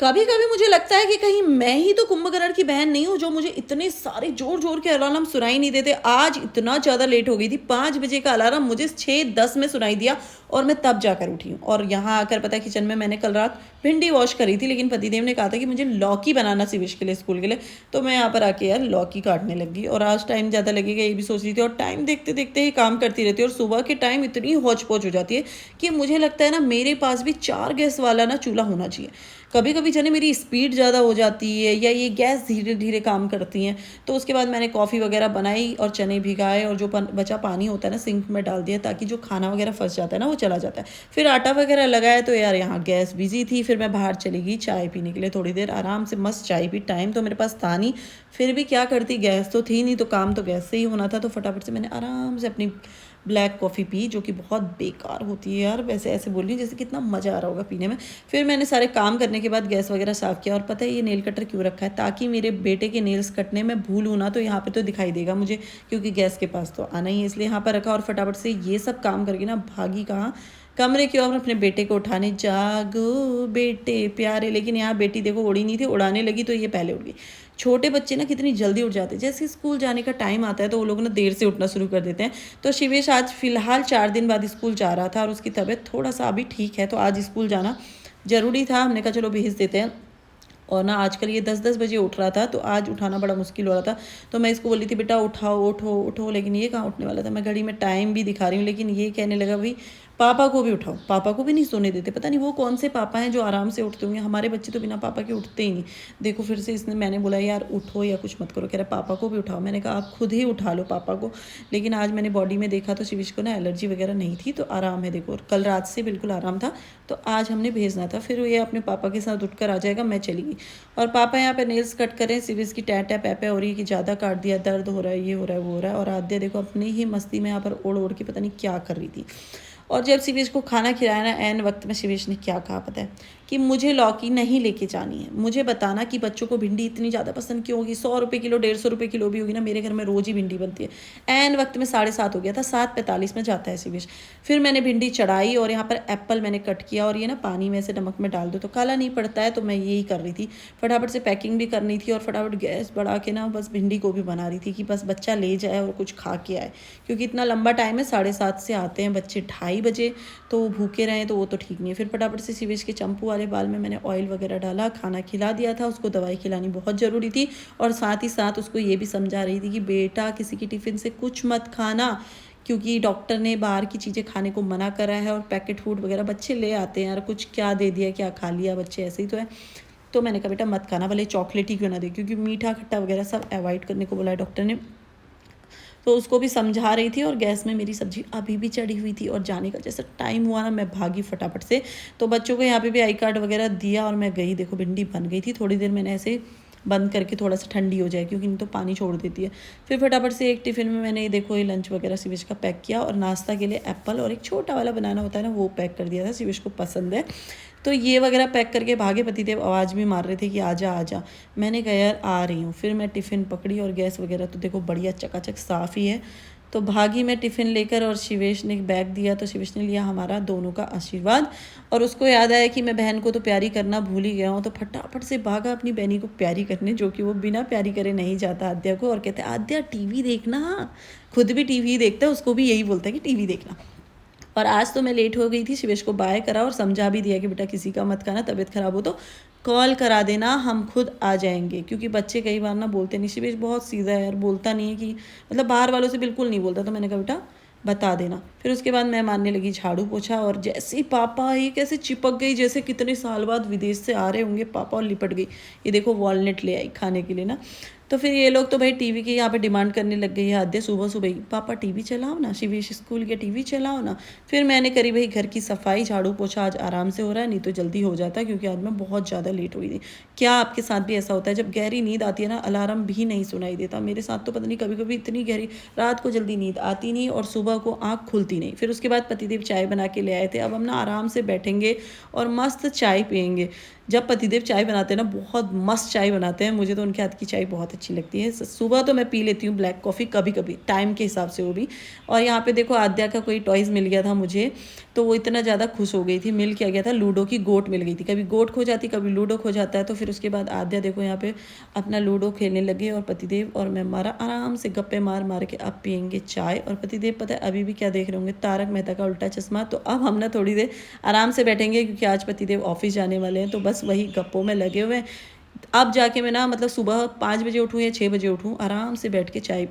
कभी कभी मुझे लगता है कि कहीं मैं ही तो कुंभकर्ण की बहन नहीं हूँ जो मुझे इतने सारे जोर जोर के अलार्म सुनाई नहीं देते। आज इतना ज़्यादा लेट हो गई थी, 5 बजे का अलार्म मुझे 6:10 में सुनाई दिया और मैं तब जाकर उठी हूँ। और यहाँ आकर पता है किचन में मैंने कल रात भिंडी वॉश करी थी, लेकिन पतिदेव ने कहा था कि मुझे लौकी बनाना सिविश के लिए, स्कूल के लिए। तो मैं यहाँ पर आके यार लौकी काटने लगी और आज टाइम ज़्यादा लगेगा ये भी सोच रही थी, और टाइम देखते देखते ही काम करती रहती है। और सुबह के टाइम इतनी हौच पौच हो जाती है कि मुझे लगता है ना मेरे पास भी 4 गैस वाला ना चूल्हा होना चाहिए। कभी कभी जाने मेरी स्पीड ज़्यादा हो जाती है या ये गैस धीरे धीरे काम करती हैं। तो उसके बाद मैंने कॉफ़ी वगैरह बनाई और चने भिगाए और जो बचा पानी होता है ना सिंक में डाल दिया, ताकि जो खाना वगैरह फंस जाता है ना वो चला जाता है। फिर आटा वगैरह लगाया तो यार यहाँ गैस बिजी थी। फिर मैं बाहर चली गई चाय पीने के लिए, थोड़ी देर आराम से मस्त चाय पी। टाइम तो मेरे पास था नहीं, फिर भी क्या करती, गैस तो थी नहीं तो काम तो गैस से ही होना था। तो फटाफट से मैंने आराम से अपनी ब्लैक कॉफ़ी पी, जो कि बहुत बेकार होती है यार, वैसे ऐसे बोल रही जैसे कितना मज़ा आ रहा होगा पीने में। फिर मैंने सारे काम करने के बाद गैस वगैरह साफ़ किया। और पता है ये नेल कटर क्यों रखा है, ताकि मेरे बेटे के नेल्स कटने में भूलूँ ना तो यहाँ पे तो दिखाई देगा मुझे, क्योंकि गैस के पास तो आना ही है, इसलिए यहाँ पर रखा। और फटाफट से ये सब काम करके ना भागी कहाँ, कमरे की ओर अपने बेटे को उठाने। जागो बेटे प्यारे, लेकिन यहाँ बेटी देखो उड़ी नहीं थी, उड़ाने लगी तो ये पहले उड़ गई। छोटे बच्चे ना कितनी जल्दी उठ जाते हैं, जैसे स्कूल जाने का टाइम आता है तो वो लोग ना देर से उठना शुरू कर देते हैं। तो शिवेश आज फिलहाल 4 दिन बाद स्कूल जा रहा था और उसकी तबीयत थोड़ा सा अभी ठीक है, तो आज स्कूल जाना ज़रूरी था। हमने कहा चलो भेज देते हैं। और ना आजकल ये 10-10 बजे उठ रहा था, तो आज उठाना बड़ा मुश्किल हो रहा था। तो मैं इसको बोली थी बेटा उठाओ उठो उठो, लेकिन ये कहाँ उठने वाला था। मैं घड़ी में टाइम भी दिखा रही हूँ, लेकिन ये कहने लगा भाई पापा को भी उठाओ। पापा को भी नहीं सोने देते, पता नहीं वो कौन से पापा हैं जो आराम से उठते होंगे। हमारे बच्चे तो बिना पापा के उठते ही नहीं। देखो फिर से इसने, मैंने बोला यार उठो या कुछ मत करो, कह रहा पापा को भी उठाओ। मैंने कहा आप खुद ही उठा लो पापा को। लेकिन आज मैंने बॉडी में देखा तो शिविश को ना एलर्जी वगैरह नहीं थी, तो आराम है। देखो कल रात से बिल्कुल आराम था, तो आज हमने भेजना था। फिर ये अपने पापा के साथ उठकर आ जाएगा, मैं चली गई। और पापा यहाँ पे नेल्स कट कर रहे हैं। सिविस की टै टै पै पै हो रही है कि ज़्यादा काट दिया, दर्द हो रहा है, ये हो रहा है वो हो रहा है। और आद्या देखो अपनी ही मस्ती में यहाँ पर ओढ़ ओढ़ के पता नहीं क्या कर रही थी। और जब शिवेश को खाना खिलाया ना, एन वक्त में शिवेश ने क्या कहा पता है, कि मुझे लौकी नहीं लेके जानी है। मुझे बताना कि बच्चों को भिंडी इतनी ज़्यादा पसंद क्यों होगी। 100 रुपये किलो 150 रुपये किलो भी होगी ना, मेरे घर में रोज़ ही भिंडी बनती है। एन वक्त में 7:30 हो गया था, 7:45 में जाता है शिवेश। फिर मैंने भिंडी चढ़ाई और यहाँ पर एप्पल मैंने कट किया और ये ना पानी में से नमक में डाल दो तो काला नहीं पड़ता है, तो मैं यही कर रही थी। फटाफट से पैकिंग भी करनी थी और फटाफट गैस बढ़ा के ना बस भिंडी को भी बना रही थी कि बस बच्चा ले जाए और कुछ खा के आए, क्योंकि इतना लंबा टाइम है। 7:30 से आते हैं बच्चे 2:30 बजे, तो भूखे रहें तो वो तो ठीक नहीं है। फिर फटाफट से शिवेश के चंपू वाले बाल में मैंने ऑयल वगैरह डाला, खाना खिला दिया था उसको, दवाई खिलानी बहुत ज़रूरी थी। और साथ ही साथ उसको ये भी समझा रही थी कि बेटा किसी की टिफ़िन से कुछ मत खाना, क्योंकि डॉक्टर ने बाहर की चीज़ें खाने को मना करा है। और पैकेट फूड वगैरह बच्चे ले आते हैं यार, कुछ क्या दे दिया क्या खा लिया, बच्चे ऐसे ही तो है। तो मैंने कहा बेटा मत खाना, भले चॉकलेट ही क्यों ना दे, क्योंकि मीठा खट्टा वगैरह सब अवॉइड करने को बोला है डॉक्टर ने। तो उसको भी समझा रही थी। और गैस में मेरी सब्जी अभी भी चढ़ी हुई थी और जाने का जैसा टाइम हुआ ना, मैं भागी फटाफट से। तो बच्चों को यहाँ पे भी आई कार्ड वगैरह दिया और मैं गई। देखो भिंडी बन गई थी, थोड़ी देर मैंने ऐसे बंद करके थोड़ा सा ठंडी हो जाए, क्योंकि नहीं तो पानी छोड़ देती है। फिर फटाफट से एक टिफ़िन में मैंने देखो ये लंच वगैरह शिवेश का पैक किया, और नाश्ता के लिए एप्पल और एक छोटा वाला बनाना होता है ना वो पैक कर दिया था, शिवेश को पसंद है। तो ये वगैरह पैक करके भागे। पतिदेव आवाज़ भी मार रहे थे कि आजा आजा। मैंने कहा यार आ रही हूँ। फिर मैं टिफ़िन पकड़ी और गैस वगैरह तो देखो बढ़िया चकाचक साफ़ ही है। तो भागी मैं टिफ़िन लेकर, और शिवेश ने बैग दिया तो शिवेश ने लिया हमारा दोनों का आशीर्वाद। और उसको याद आया कि मैं बहन को तो प्यारी करना भूल ही गया हूँ, तो फटाफट से भागा अपनी बहनी को प्यारी करने, जो कि वो बिना प्यारी करे नहीं जाता आद्या को। और कहते हैं आद्या टीवी देखना, खुद भी टीवी देखता है, उसको भी यही बोलता है कि टीवी देखना। और आज तो मैं लेट हो गई थी, शिवेश को बाय करा और समझा भी दिया कि बेटा किसी का मत खाना, तबीयत ख़राब हो तो कॉल करा देना, हम खुद आ जाएंगे। क्योंकि बच्चे कई बार ना बोलते नहीं, शिवेश बहुत सीधा है यार, बोलता नहीं है कि मतलब बाहर वालों से बिल्कुल नहीं बोलता। तो मैंने कहा बेटा बता देना। फिर उसके बाद मैं मारने लगी झाड़ू पोछा, और जैसे ही पापा ये कैसे चिपक गई, जैसे कितने साल बाद विदेश से आ रहे होंगे पापा, और लिपट गई। ये देखो वॉलनट ले आई खाने के लिए ना। तो फिर ये लोग तो भाई टीवी की यहाँ पे डिमांड करने लग गई है। आद्या सुबह सुबह ही पापा टीवी चलाओ ना, शिवेश स्कूल के टीवी चलाओ ना। फिर मैंने करी भाई घर की सफाई, झाड़ू पोछा आज आराम से हो रहा है, नहीं तो जल्दी हो जाता, क्योंकि आज मैं बहुत ज़्यादा लेट हुई थी। क्या आपके साथ भी ऐसा होता है जब गहरी नींद आती है ना, अलार्म भी नहीं सुनाई देता? मेरे साथ तो पता नहीं कभी कभी इतनी गहरी रात को जल्दी नींद आती नहीं और सुबह को आँख खुलती नहीं। फिर उसके बाद पतिदेव चाय बना के ले आए थे। अब हम ना आराम से बैठेंगे और मस्त चाय पियेंगे। जब पतिदेव चाय बनाते हैं ना, बहुत मस्त चाय बनाते हैं। मुझे तो उनके हाथ की चाय बहुत अच्छी लगती है। सुबह तो मैं पी लेती हूँ ब्लैक कॉफ़ी, कभी कभी टाइम के हिसाब से वो भी। और यहाँ पे देखो आद्या का कोई टॉयज़ मिल गया था मुझे, तो वो इतना ज़्यादा खुश हो गई थी। मिल क्या गया था, लूडो की गोट मिल गई थी। कभी गोट खो जाती, कभी लूडो खो जाता है। तो फिर उसके बाद आद्या देखो यहाँ पे अपना लूडो खेलने लगे, और पतिदेव और मैं मारा आराम से गप्पे मार मार के अब पियेंगे चाय। और पतिदेव पता है अभी भी क्या देख रहे होंगे, तारक मेहता का उल्टा चश्मा। तो अब हम ना थोड़ी देर आराम से बैठेंगे, क्योंकि आज पतिदेव ऑफिस जाने वाले हैं, तो बस वही गप्पों में लगे हुए हैं। अब जाके मैं ना मतलब सुबह 5 बजे उठूँ या 6 बजे उठूँ, आराम से बैठ के चाय